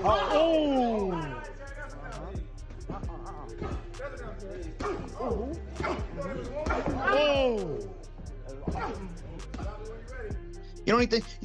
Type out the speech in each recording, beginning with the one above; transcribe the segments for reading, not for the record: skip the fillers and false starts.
You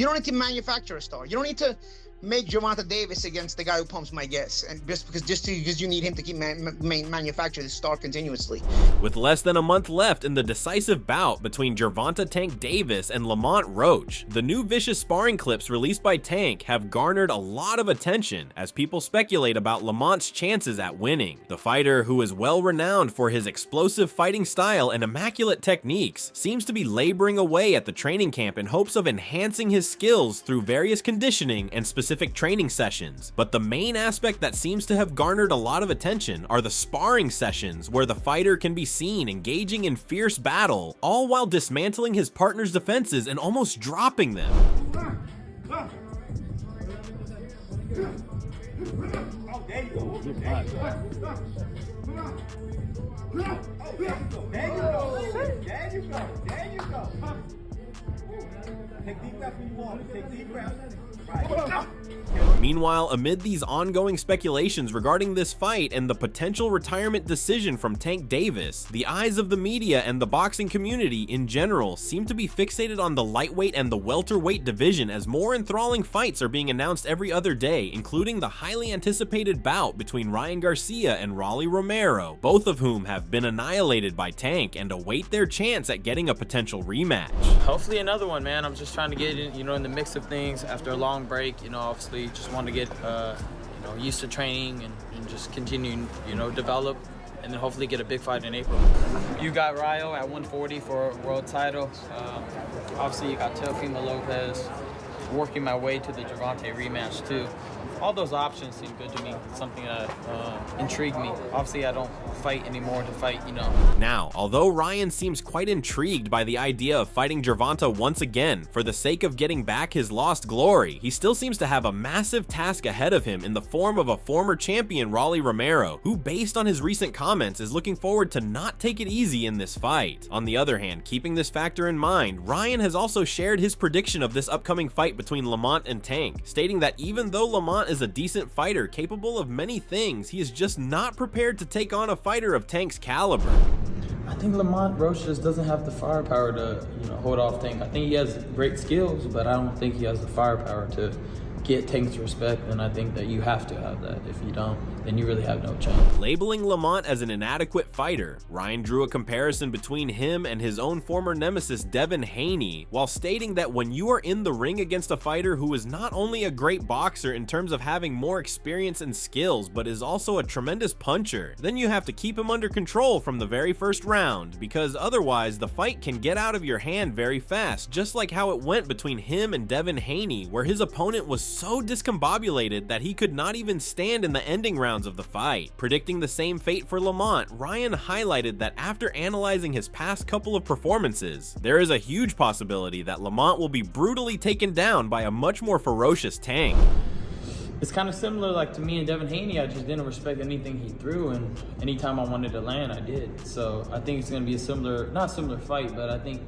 don't need to manufacture a star. You don't need to make Gervonta Davis against the guy who pumps my gas, and just because you need him to keep manufacture the star continuously. With less than a month left in the decisive bout between Gervonta "Tank" Davis and Lamont Roach, the new vicious sparring clips released by Tank have garnered a lot of attention as people speculate about Lamont's chances at winning. The fighter, who is well renowned for his explosive fighting style and immaculate techniques, seems to be laboring away at the training camp in hopes of enhancing his skills through various conditioning and specific training sessions. But the main aspect that seems to have garnered a lot of attention are the sparring sessions, where the fighter can be seen engaging in fierce battle, all while dismantling his partner's defenses and almost dropping them. Take deep breaths when you want. Take deep breaths. Meanwhile, amid these ongoing speculations regarding this fight and the potential retirement decision from Tank Davis, the eyes of the media and the boxing community in general seem to be fixated on the lightweight and the welterweight division, as more enthralling fights are being announced every other day, including the highly anticipated bout between Ryan Garcia and Rolly Romero, both of whom have been annihilated by Tank and await their chance at getting a potential rematch. Hopefully another one, man. I'm just trying to get in, in the mix of things after a long break. Obviously just want to get used to training and just continue, develop, and then hopefully get a big fight in April. You got Rayo at 140 for a world title. Obviously you got Teofimo Lopez. Working my way to the Gervonta rematch too. All those options seem good to me. It's something that intrigued me. Obviously, I don't fight anymore to fight, Now, although Ryan seems quite intrigued by the idea of fighting Gervonta once again for the sake of getting back his lost glory, he still seems to have a massive task ahead of him in the form of a former champion, Rolly Romero, who, based on his recent comments, is looking forward to not take it easy in this fight. On the other hand, keeping this factor in mind, Ryan has also shared his prediction of this upcoming fight between Lamont and Tank, stating that even though Lamont is a decent fighter capable of many things, he is just not prepared to take on a fighter of Tank's caliber. I think Lamont Roach just doesn't have the firepower to, hold off Tank. I think he has great skills, but I don't think he has the firepower to get Tank's respect, and I think that you have to have that. If you don't, then you really have no chance. Labeling Lamont as an inadequate fighter, Ryan drew a comparison between him and his own former nemesis Devin Haney, while stating that when you are in the ring against a fighter who is not only a great boxer in terms of having more experience and skills, but is also a tremendous puncher, then you have to keep him under control from the very first round, because otherwise the fight can get out of your hand very fast, just like how it went between him and Devin Haney, where his opponent was so discombobulated that he could not even stand in the ending rounds of the fight. Predicting the same fate for Lamont, Ryan highlighted that after analyzing his past couple of performances, there is a huge possibility that Lamont will be brutally taken down by a much more ferocious Tank. It's kind of similar, like to me and Devin Haney. I just didn't respect anything he threw, and anytime I wanted to land, I did. So I think it's going to be a similar, not similar fight, but I think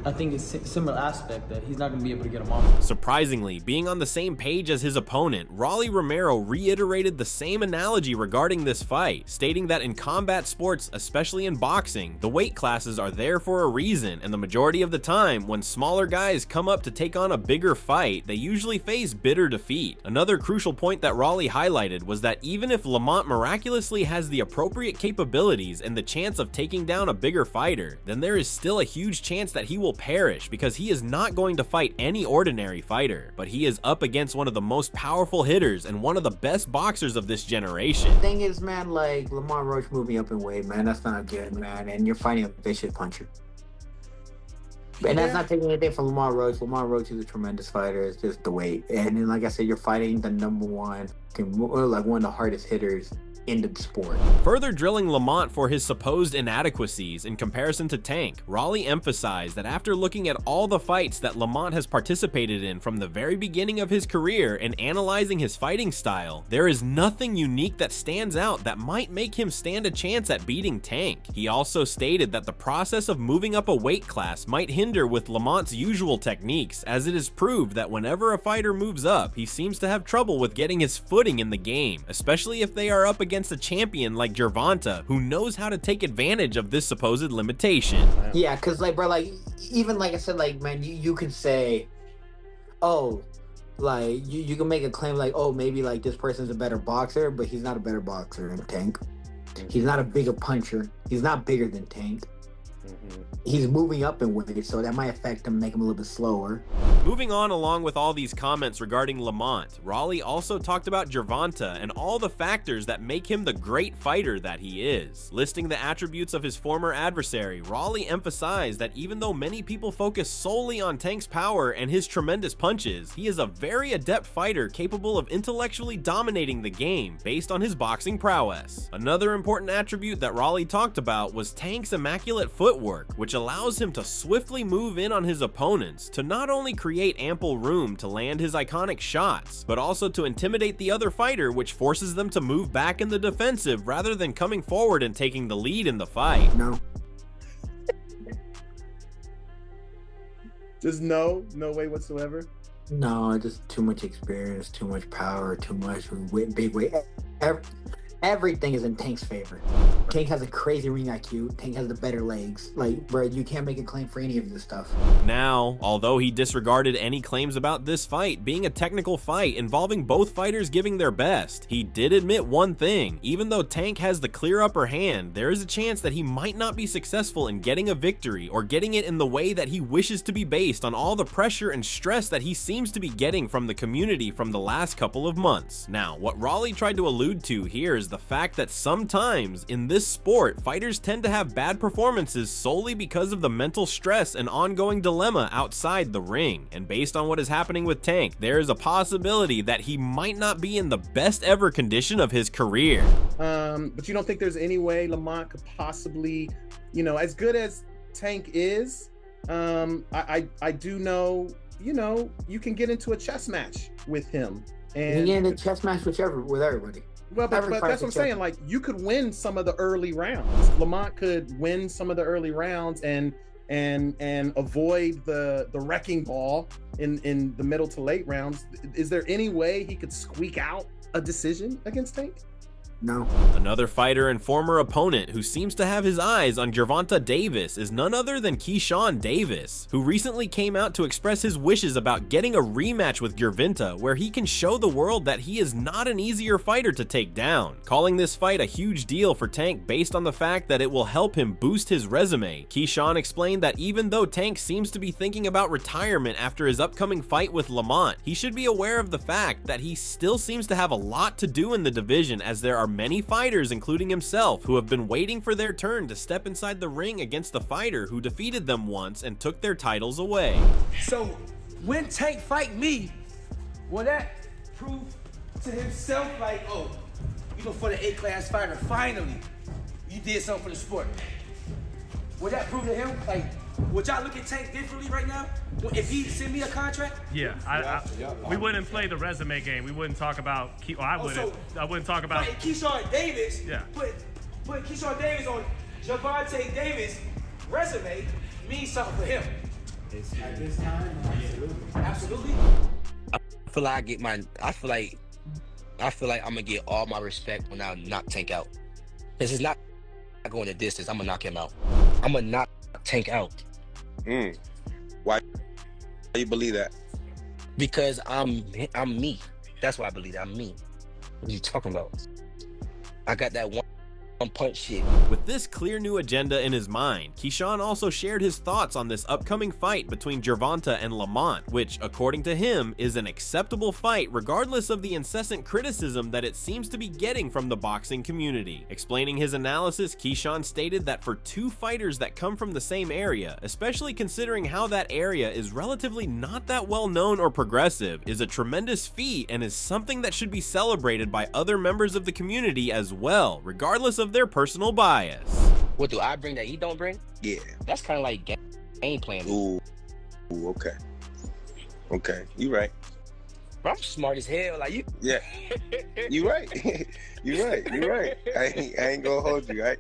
it's a similar aspect that he's not going to be able to get him off. Surprisingly, being on the same page as his opponent, Rolly Romero reiterated the same analogy regarding this fight, stating that in combat sports, especially in boxing, the weight classes are there for a reason, and the majority of the time, when smaller guys come up to take on a bigger fight, they usually face bitter defeat. Another crucial point that Rolly highlighted was that even if Lamont miraculously has the appropriate capabilities and the chance of taking down a bigger fighter, then there is still a huge chance that he will perish, because he is not going to fight any ordinary fighter, but he is up against one of the most powerful hitters and one of the best boxers of this generation. Thing is, man, like, Lamont Roach moved me up in weight, man. That's not good, man. And you're fighting a vicious puncher. And that's not taking anything from Lamont Roach. Lamont Roach is a tremendous fighter. It's just the weight. And then, like I said, you're fighting the number one, like one of the hardest hitters in the sport. Further drilling Lamont for his supposed inadequacies in comparison to Tank, Rolly emphasized that after looking at all the fights that Lamont has participated in from the very beginning of his career and analyzing his fighting style, there is nothing unique that stands out that might make him stand a chance at beating Tank. He also stated that the process of moving up a weight class might hinder hinder with Lamont's usual techniques, as it is proved that whenever a fighter moves up, he seems to have trouble with getting his footing in the game, especially if they are up against a champion like Gervonta, who knows how to take advantage of this supposed limitation. Yeah, because, like, bro, like, even like I said, like, man, you could say, oh, like, you can make a claim like, oh, maybe, like, this person's a better boxer, but he's not a better boxer than Tank. He's not a bigger puncher. He's not bigger than Tank. He's moving up in weight, so that might affect him, make him a little bit slower. Moving on along with all these comments regarding Lamont, Raleigh also talked about Gervonta and all the factors that make him the great fighter that he is. Listing the attributes of his former adversary, Raleigh emphasized that even though many people focus solely on Tank's power and his tremendous punches, he is a very adept fighter capable of intellectually dominating the game based on his boxing prowess. Another important attribute that Raleigh talked about was Tank's immaculate footwork, which allows him to swiftly move in on his opponents to not only create ample room to land his iconic shots, but also to intimidate the other fighter, which forces them to move back in the defensive rather than coming forward and taking the lead in the fight. No. Just no way whatsoever. No, just too much experience, too much power, too much big weight. Everything is in Tank's favor. Tank has a crazy ring IQ. Tank has the better legs. Like, bro, you can't make a claim for any of this stuff. Now, although he disregarded any claims about this fight being a technical fight involving both fighters giving their best, he did admit one thing. Even though Tank has the clear upper hand, there is a chance that he might not be successful in getting a victory or getting it in the way that he wishes to be based on all the pressure and stress that he seems to be getting from the community from the last couple of months. Now, what Raleigh tried to allude to here is the fact that sometimes in this sport, fighters tend to have bad performances solely because of the mental stress and ongoing dilemma outside the ring. And based on what is happening with Tank, there is a possibility that he might not be in the best ever condition of his career. But you don't think there's any way Lamont could possibly, you know, as good as Tank is, I do know, you know, you can get into a chess match with him. And you can get in a chess match with everybody. Well, but that's what I'm saying. Like, you could win some of the early rounds. Lamont could win some of the early rounds and avoid the wrecking ball in the middle to late rounds. Is there any way he could squeak out a decision against Tank? No. Another fighter and former opponent who seems to have his eyes on Gervonta Davis is none other than Keyson Davis, who recently came out to express his wishes about getting a rematch with Gervonta where he can show the world that he is not an easier fighter to take down. Calling this fight a huge deal for Tank based on the fact that it will help him boost his resume, Keyson explained that even though Tank seems to be thinking about retirement after his upcoming fight with Lamont, he should be aware of the fact that he still seems to have a lot to do in the division, as there are many fighters, including himself, who have been waiting for their turn to step inside the ring against the fighter who defeated them once and took their titles away. So when Tank fight me, will that prove to himself like, oh, you know, for the A-class fighter, finally, you did something for the sport? Would that prove to him, like, would y'all look at Tank differently right now? If he send me a contract? Yeah, we wouldn't play the resume game. We wouldn't talk about, I wouldn't talk about. Keyson Davis, yeah. Put Keyson Davis on Gervonta Davis' resume means something for him. At this time, absolutely. I feel like I'm gonna get all my respect when I knock Tank out. This is not going the distance. I'm gonna knock him out. I'm gonna knock Tank out. Why do you believe that? Because I'm me. That's why I believe that. I'm me. What are you talking about? I got that one punch shit. With this clear new agenda in his mind, Keyson also shared his thoughts on this upcoming fight between Gervonta and Lamont, which, according to him, is an acceptable fight regardless of the incessant criticism that it seems to be getting from the boxing community. Explaining his analysis, Keyson stated that for two fighters that come from the same area, especially considering how that area is relatively not that well known or progressive, is a tremendous feat and is something that should be celebrated by other members of the community as well, regardless of their personal bias. What do I bring that he don't bring? Yeah. That's kind of like game planning. Ooh, okay. Okay, you right. Bro, I'm smart as hell. Like you. Yeah, you right. you right. I ain't gonna hold you.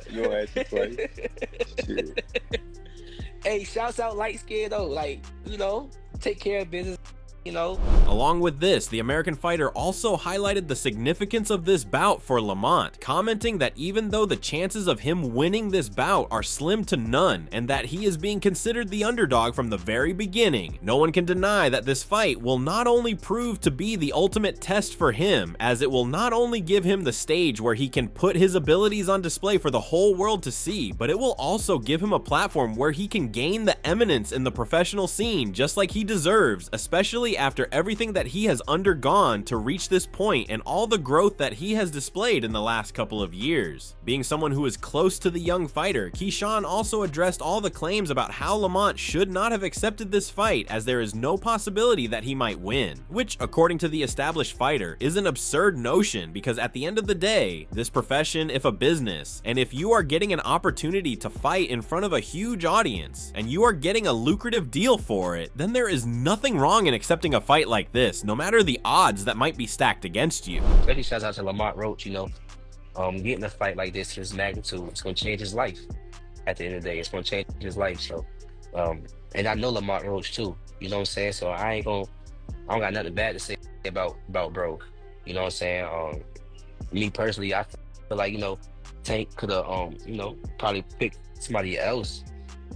You gonna have to play. Shit. Hey, shouts out light skin though. Like, you know, take care of business. You know. Along with this, the American fighter also highlighted the significance of this bout for Lamont, commenting that even though the chances of him winning this bout are slim to none, and that he is being considered the underdog from the very beginning, no one can deny that this fight will not only prove to be the ultimate test for him, as it will not only give him the stage where he can put his abilities on display for the whole world to see, but it will also give him a platform where he can gain the eminence in the professional scene just like he deserves, especially after everything that he has undergone to reach this point and all the growth that he has displayed in the last couple of years. Being someone who is close to the young fighter, Keyson also addressed all the claims about how Lamont should not have accepted this fight, as there is no possibility that he might win, which, according to the established fighter, is an absurd notion, because at the end of the day, this profession, if a business, and if you are getting an opportunity to fight in front of a huge audience, and you are getting a lucrative deal for it, then there is nothing wrong in accepting a fight like this, no matter the odds that might be stacked against you. Especially shouts out to Lamont Roach, you know, getting a fight like this, his magnitude, it's gonna change his life. At the end of the day, it's gonna change his life. So, and I know Lamont Roach too, you know what I'm saying? So I don't got nothing bad to say about bro, you know what I'm saying? Me personally, I feel like, you know, Tank could have, you know, probably picked somebody else,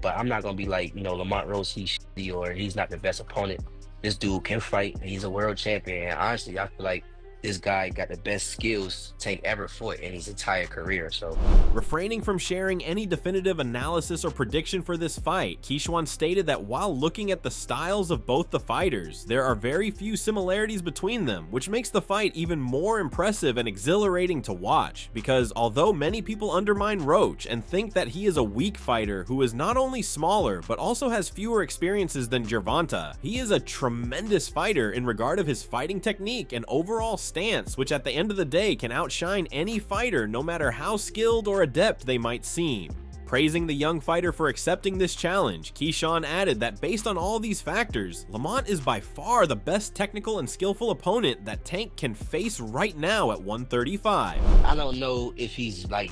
but I'm not gonna be like, you know, Lamont Roach, he's shitty or he's not the best opponent. This dude can fight, and he's a world champion. And honestly, I feel like this guy got the best skills Tank ever fought in his entire career. So, refraining from sharing any definitive analysis or prediction for this fight, Keyson stated that while looking at the styles of both the fighters, there are very few similarities between them, which makes the fight even more impressive and exhilarating to watch, because although many people undermine Roach and think that he is a weak fighter who is not only smaller but also has fewer experiences than Gervonta, he is a tremendous fighter in regard of his fighting technique and overall stance, which at the end of the day can outshine any fighter no matter how skilled or adept they might seem. Praising the young fighter for accepting this challenge, Keyson added that based on all these factors, Lamont is by far the best technical and skillful opponent that Tank can face right now at 135. I don't know if he's like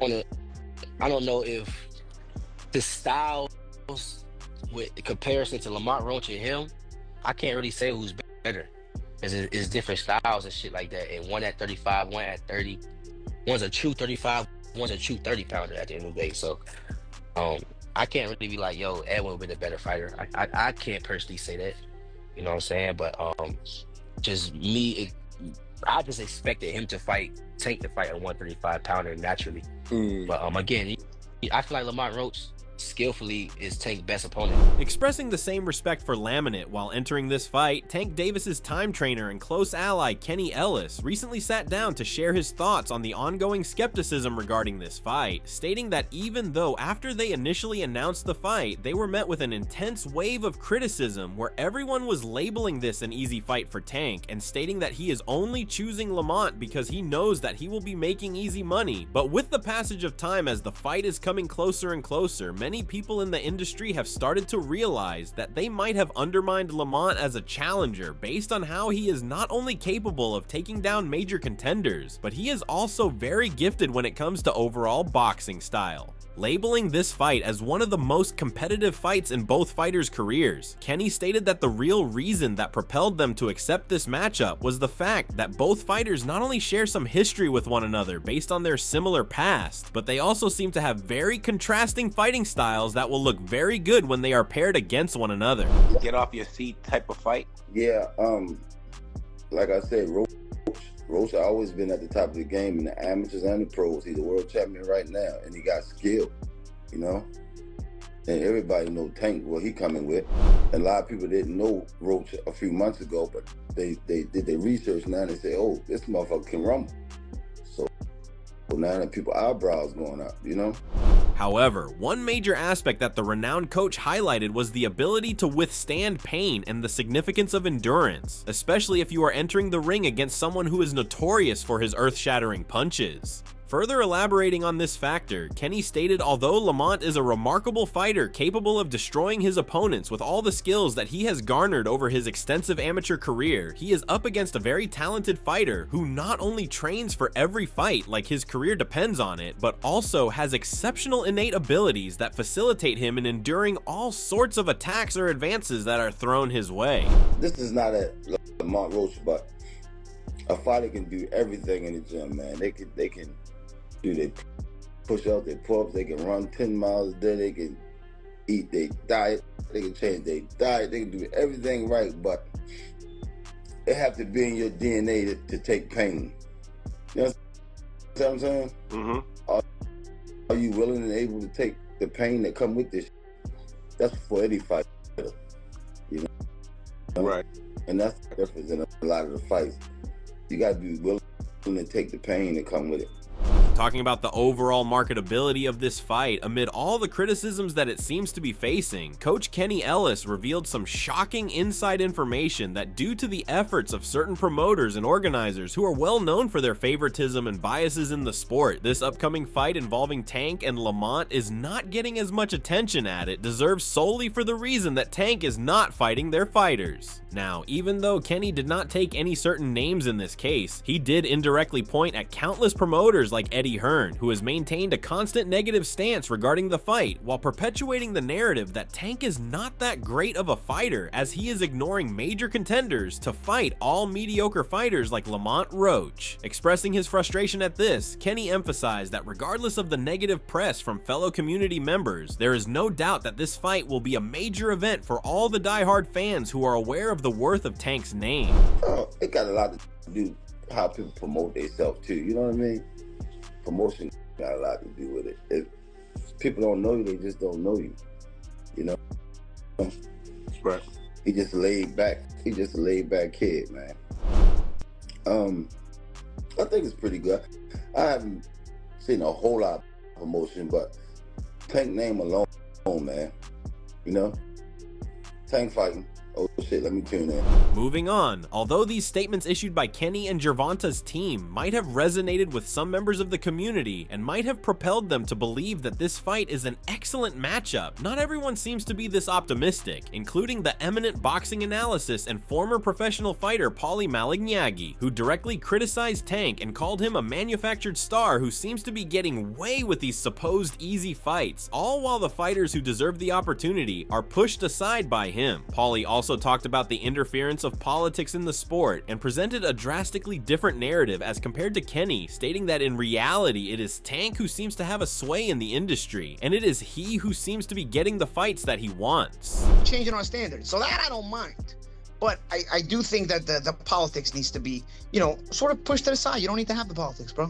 I don't know if the styles with comparison to Lamont Roach and him, I can't really say who's better. It's different styles and shit like that, and one at 35, one at 30. One's a true 35, one's a true 30 pounder at the end of the day. So I can't really be like, yo, Edwin would be the better fighter. I can't personally say that, you know what I'm saying? But just me, I just expected him to Tank to fight a 135 pounder naturally. But again, I feel like Lamont Roach skillfully is Tank's best opponent. Expressing the same respect for Laminate while entering this fight, Tank Davis's time trainer and close ally Kenny Ellis recently sat down to share his thoughts on the ongoing skepticism regarding this fight, stating that even though after they initially announced the fight, they were met with an intense wave of criticism where everyone was labeling this an easy fight for Tank and stating that he is only choosing Lamont because he knows that he will be making easy money. But with the passage of time, as the fight is coming closer and closer, many people in the industry have started to realize that they might have undermined Lamont as a challenger based on how he is not only capable of taking down major contenders, but he is also very gifted when it comes to overall boxing style. Labeling this fight as one of the most competitive fights in both fighters' careers, Kenny stated that the real reason that propelled them to accept this matchup was the fact that both fighters not only share some history with one another based on their similar past, but they also seem to have very contrasting fighting styles that will look very good when they are paired against one another. Get off your seat type of fight. Yeah, like I said, Roach has always been at the top of the game in the amateurs and the pros. He's a world champion right now, and he got skill, you know? And everybody know Tank, what he coming with. And a lot of people didn't know Roach a few months ago, but they did their research now and they say, oh, this motherfucker can rumble. So now that people's eyebrows going up, you know? However, one major aspect that the renowned coach highlighted was the ability to withstand pain and the significance of endurance, especially if you are entering the ring against someone who is notorious for his earth-shattering punches. Further elaborating on this factor, Kenny stated although Lamont is a remarkable fighter capable of destroying his opponents with all the skills that he has garnered over his extensive amateur career, he is up against a very talented fighter who not only trains for every fight like his career depends on it, but also has exceptional innate abilities that facilitate him in enduring all sorts of attacks or advances that are thrown his way. This is not a Lamont Roach, but a fighter can do everything in the gym, man. They can do their push-ups, their pull-ups, they can run 10 miles a day, they can eat their diet, they can change their diet, they can do everything right, but it have to be in your DNA to take pain. You know what I'm saying? Mm-hmm. Are you willing and able to take the pain that come with this? That's for any fighter, you know? Right. And that's the difference in a lot of the fights. You gotta be willing to take the pain that come with it. Talking about the overall marketability of this fight, amid all the criticisms that it seems to be facing, Coach Kenny Ellis revealed some shocking inside information that due to the efforts of certain promoters and organizers who are well known for their favoritism and biases in the sport, this upcoming fight involving Tank and Lamont is not getting as much attention as it deserves solely for the reason that Tank is not fighting their fighters. Now, even though Kenny did not take any certain names in this case, he did indirectly point at countless promoters like Eddie Hearn, who has maintained a constant negative stance regarding the fight while perpetuating the narrative that Tank is not that great of a fighter, as he is ignoring major contenders to fight all mediocre fighters like Lamont Roach. Expressing his frustration at this, Kenny emphasized that regardless of the negative press from fellow community members, there is no doubt that this fight will be a major event for all the diehard fans who are aware of the worth of Tank's name. Oh, it got a lot to do how people promote themselves too, you know what I mean? Promotion got a lot to do with it. If people don't know you, they just don't know you, you know? Right. He just laid back. He just a laid back kid, man. I think it's pretty good. I haven't seen a whole lot of promotion, but Tank name alone, man. You know? Tank fighting. Oh shit, let me tune in. Moving on, although these statements issued by Kenny and Gervonta's team might have resonated with some members of the community and might have propelled them to believe that this fight is an excellent matchup, not everyone seems to be this optimistic, including the eminent boxing analysis and former professional fighter Paulie Malignaggi, who directly criticized Tank and called him a manufactured star who seems to be getting way with these supposed easy fights, all while the fighters who deserve the opportunity are pushed aside by him. Paulie also talked about the interference of politics in the sport and presented a drastically different narrative as compared to Kenny, stating that in reality it is Tank who seems to have a sway in the industry, and it is he who seems to be getting the fights that he wants. Changing our standards, so that I don't mind. But I do think that the politics needs to be, you know, sort of pushed to the side. You don't need to have the politics, bro.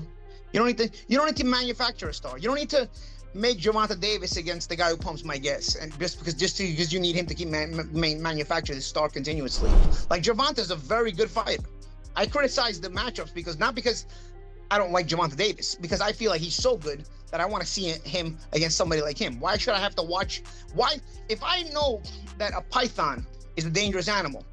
You don't need to manufacture a star. You don't need to make Gervonta Davis against the guy who pumps my gas, and just because you need him to keep manufacture the star continuously. Like, Gervonta is a very good fighter. I criticize the matchups not because I don't like Gervonta Davis, because I feel like he's so good that I want to see him against somebody like him. Why should I have to watch? Why, if I know that a python is a dangerous animal,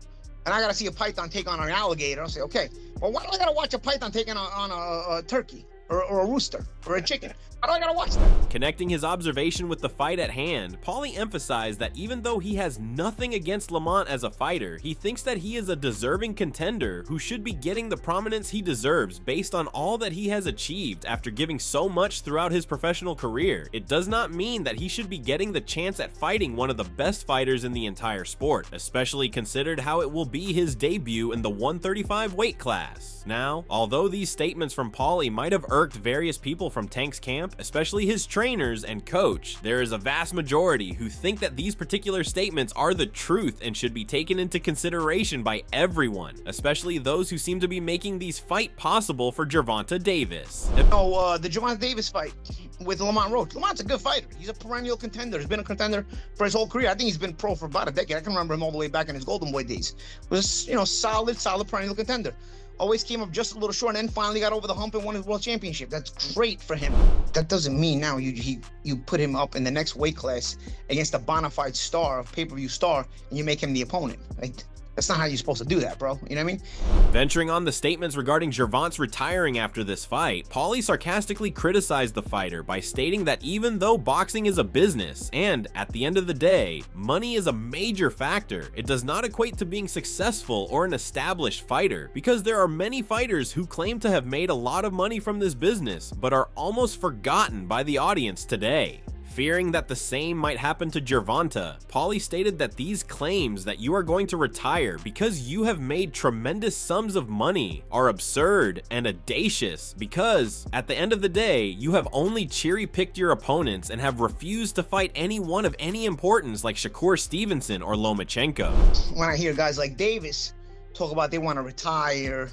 and I gotta see a python take on an alligator, I'll say, okay, well, why do I gotta watch a python taking on a turkey or a rooster or a chicken? Why do I gotta watch that? Connecting his observation with the fight at hand, Paulie emphasized that even though he has nothing against Lamont as a fighter, he thinks that he is a deserving contender who should be getting the prominence he deserves based on all that he has achieved after giving so much throughout his professional career. It does not mean that he should be getting the chance at fighting one of the best fighters in the entire sport, especially considered how it will be his debut in the 135 weight class. Now, although these statements from Paulie might have irked various people from Tank's camp, especially his trainers and coach, there is a vast majority who think that these particular statements are the truth and should be taken into consideration by everyone, especially those who seem to be making these fight possible for Gervonta Davis. Oh, the Gervonta Davis fight with Lamont Roach. Lamont's a good fighter. He's a perennial contender. He's been a contender for his whole career. I think he's been pro for about a decade. I can remember him all the way back in his Golden Boy days. Was, you know, solid perennial contender. Always came up just a little short, and then finally got over the hump and won his world championship. That's great for him. That doesn't mean now you put him up in the next weight class against a bona fide star, a pay-per-view star, and you make him the opponent. Right? That's not how you're supposed to do that, bro. You know what I mean? Venturing on the statements regarding Gervonta retiring after this fight, Paulie sarcastically criticized the fighter by stating that even though boxing is a business, and at the end of the day, money is a major factor, it does not equate to being successful or an established fighter, because there are many fighters who claim to have made a lot of money from this business, but are almost forgotten by the audience today. Fearing that the same might happen to Gervonta, Paulie stated that these claims that you are going to retire because you have made tremendous sums of money are absurd and audacious, because at the end of the day, you have only cherry-picked your opponents and have refused to fight anyone of any importance like Shakur Stevenson or Lomachenko. When I hear guys like Davis talk about they want to retire,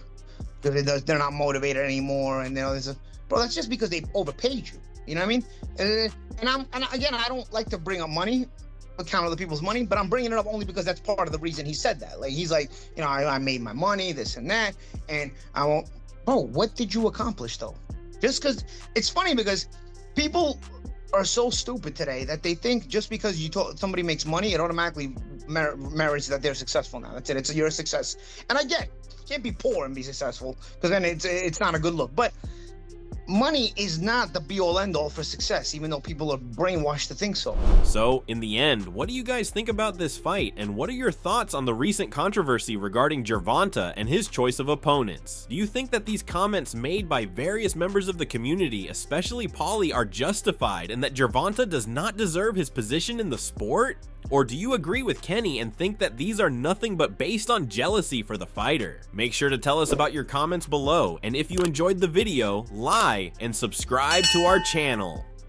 they're not motivated anymore, and bro, that's just because they've overpaid you. You know what I mean? And again, I don't like to bring up money, account other people's money, but I'm bringing it up only because that's part of the reason he said that. Like, he's like, you know, I made my money, this and that, and I won't. Bro, what did you accomplish though? Just because it's funny, because people are so stupid today that they think just because somebody makes money, it automatically merits that they're successful now. That's it. You're a success. And I get, you can't be poor and be successful, because then it's not a good look. But money is not the be-all end-all for success, even though people are brainwashed to think so. So, in the end, what do you guys think about this fight, and what are your thoughts on the recent controversy regarding Gervonta and his choice of opponents? Do you think that these comments made by various members of the community, especially Paulie, are justified, and that Gervonta does not deserve his position in the sport? Or do you agree with Kenny and think that these are nothing but based on jealousy for the fighter? Make sure to tell us about your comments below, and if you enjoyed the video, like and subscribe to our channel.